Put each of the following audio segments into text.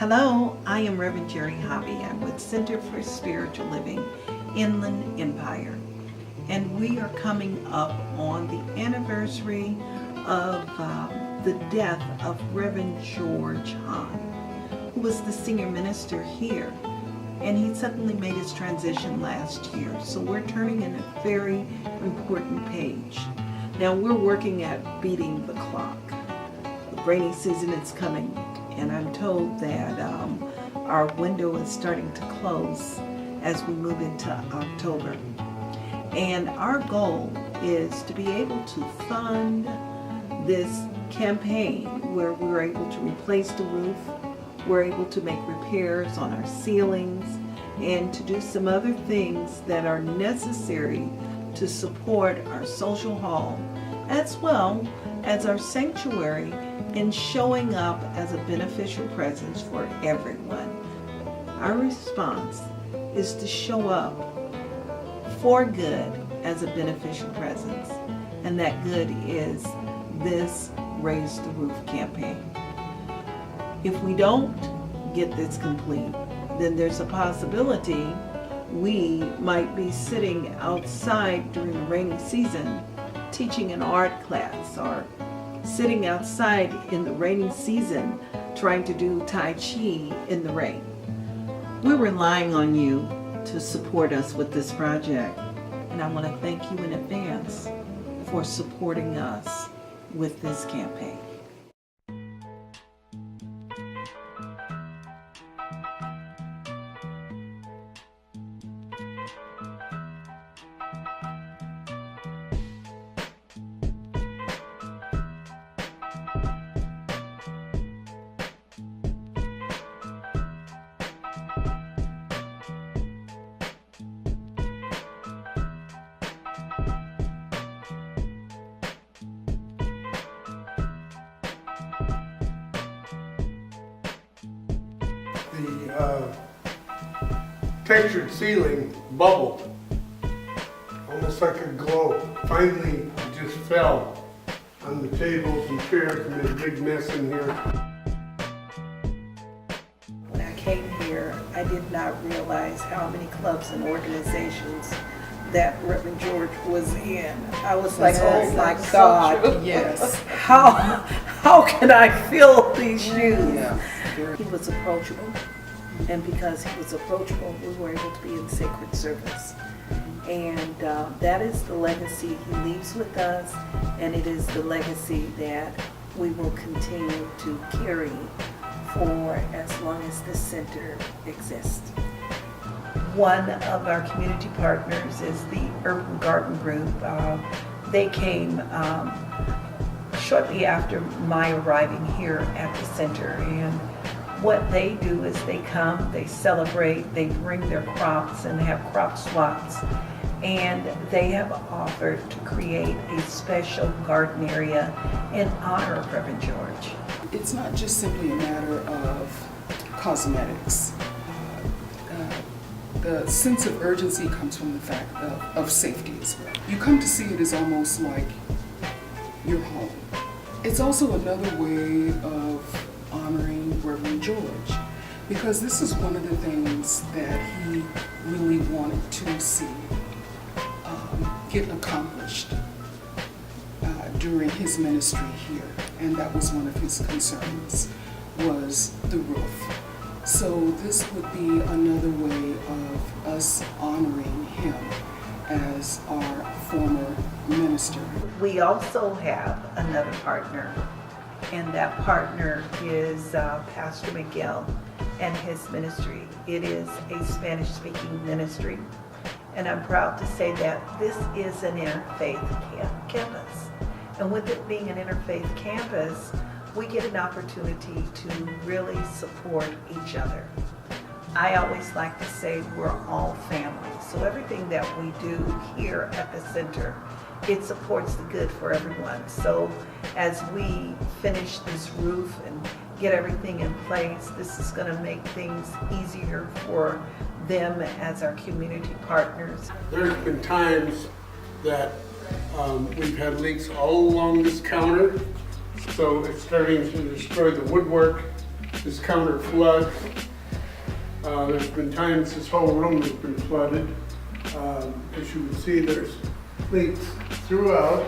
Hello, I am Reverend Jerry Hobby. I'm with Center for Spiritual Living, Inland Empire. And we are coming up on the anniversary of the death of Reverend George Hahn, who was the senior minister here. And he suddenly made his transition last year. So we're turning in a very important page. Now we're working at beating the clock. The rainy season is coming. And I'm told that our window is starting to close as we move into October. And our goal is to be able to fund this campaign where we're able to replace the roof, we're able to make repairs on our ceilings, and to do some other things that are necessary to support our social hall, as well as our sanctuary, in showing up as a beneficial presence for everyone. Our response is to show up for good as a beneficial presence, and that good is this Raise the Roof campaign. If we don't get this complete, then there's a possibility we might be sitting outside during the rainy season teaching an art class, or sitting outside in the rainy season trying to do Tai Chi in the rain. We're relying on you to support us with this project, and I want to thank you in advance for supporting us with this campaign. The textured ceiling bubbled, almost like a globe. Finally, it just fell on the tables and chairs and made a big mess in here. When I came here, I did not realize how many clubs and organizations that Reverend George was in. I was like, oh my God, Yes. how can I fill these shoes? Yeah. He was approachable, and because he was approachable, we were able to be in sacred service. And that is the legacy he leaves with us, and it is the legacy that we will continue to carry for as long as this center exists. One of our community partners is the Urban Garden Group. They came shortly after my arriving here at the center, and what they do is they come, they celebrate, they bring their crops and have crop swaps, and they have offered to create a special garden area in honor of Reverend George. It's not just simply a matter of cosmetics. The sense of urgency comes from the fact of safety as well. You come to see it as almost like your home. It's also another way of honoring Reverend George, because this is one of the things that he really wanted to see get accomplished during his ministry here, and that was one of his concerns, was the roof. So this would be another way of us honoring him as our former minister. We also have another partner, and that partner is Pastor Miguel and his ministry. It is a Spanish-speaking ministry, and I'm proud to say that this is an interfaith campus. And with it being an interfaith campus, we get an opportunity to really support each other. I always like to say we're all family. So everything that we do here at the center, it supports the good for everyone. So as we finish this roof and get everything in place, this is going to make things easier for them as our community partners. There's been times that we've had leaks all along this counter, so it's starting to destroy the woodwork is counter flood. There's been times this whole room has been flooded. As you can see, there's leaks throughout.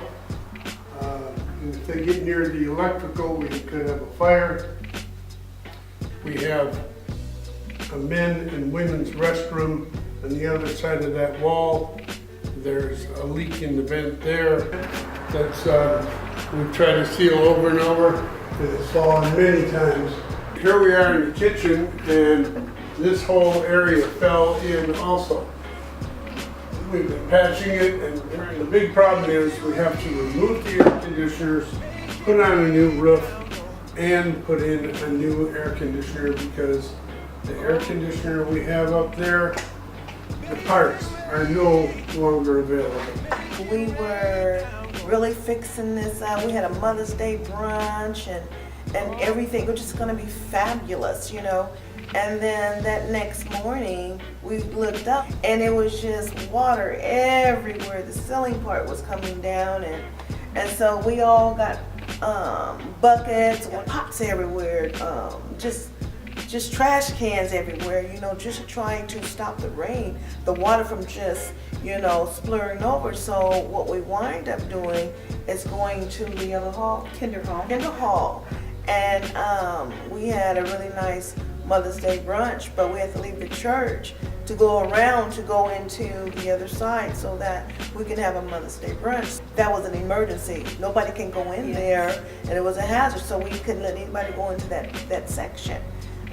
And if they get near the electrical, we could have a fire. We have a men and women's restroom on the other side of that wall. There's a leak in the vent there. That's we've tried to seal over and over, and it's fallen many times. Here we are in the kitchen, and this whole area fell in also. We've been patching it, and the big problem is we have to remove the air conditioners, put on a new roof, and put in a new air conditioner because the air conditioner we have up there, the parts are no longer available. We were really fixing this out. We had a Mother's Day brunch and everything, which is gonna be fabulous, you know. And then that next morning, we looked up and it was just water everywhere. The ceiling part was coming down, and so we all got buckets and pots everywhere, just trash cans everywhere, you know, just trying to stop the rain, the water from just, you know, splurting over. So what we wind up doing is going to the other hall, Kinder Hall. And we had a really nice Mother's Day brunch, but we had to leave the church to go around to go into the other side so that we can have a Mother's Day brunch. That was an emergency. Nobody can go in there, and it was a hazard, so we couldn't let anybody go into that section.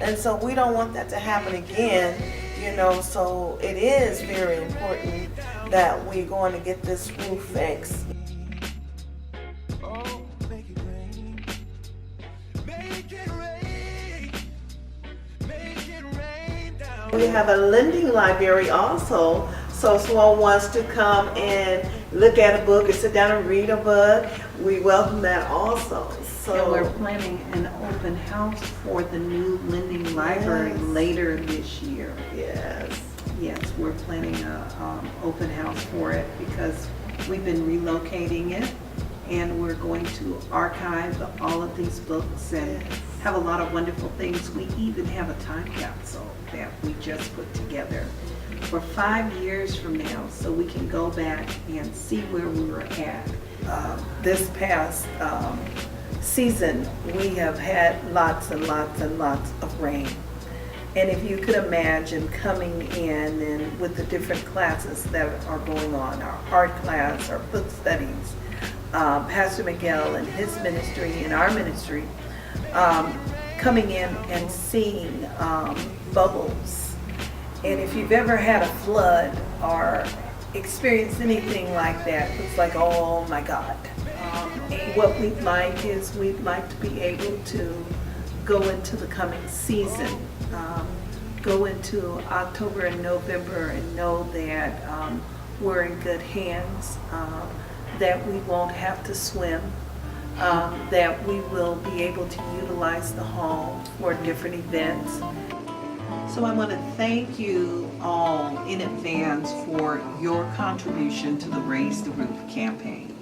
And so we don't want that to happen again, you know, so it is very important that we're going to get this roof fixed. We have a lending library also, so if someone wants to come and look at a book or sit down and read a book, we welcome that also. So And we're planning an open house for the new lending library later this year. yes. Yes, we're planning an open house for it because we've been relocating it, and we're going to archive all of these books and have a lot of wonderful things. We even have a time capsule that we just put together for 5 years from now, so we can go back and see where we were at. This past season, we have had lots and lots and lots of rain. And if you could imagine coming in and with the different classes that are going on, our art class, our book studies, Pastor Miguel and his ministry and our ministry, coming in and seeing bubbles. And if you've ever had a flood or experienced anything like that, it's like, oh my God. What we'd like is we'd like to be able to go into the coming season, go into October and November and know that we're in good hands, that we won't have to swim, that we will be able to utilize the home for different events. So I want to thank you all in advance for your contribution to the Raise the Roof campaign.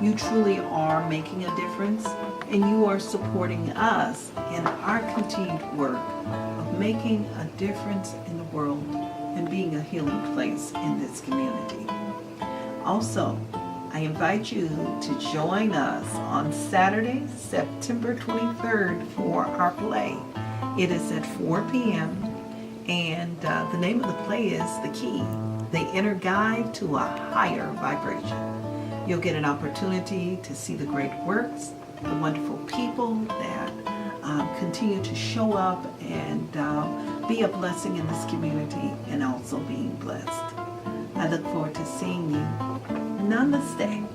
You truly are making a difference, and you are supporting us in our continued work of making a difference in the world and being a healing place in this community. Also, I invite you to join us on Saturday, September 23rd for our play. It is at 4 p.m. and the name of the play is The Key, the Inner Guide to a Higher Vibration. You'll get an opportunity to see the great works, the wonderful people that continue to show up and be a blessing in this community and also being blessed. I look forward to seeing you. Namaste.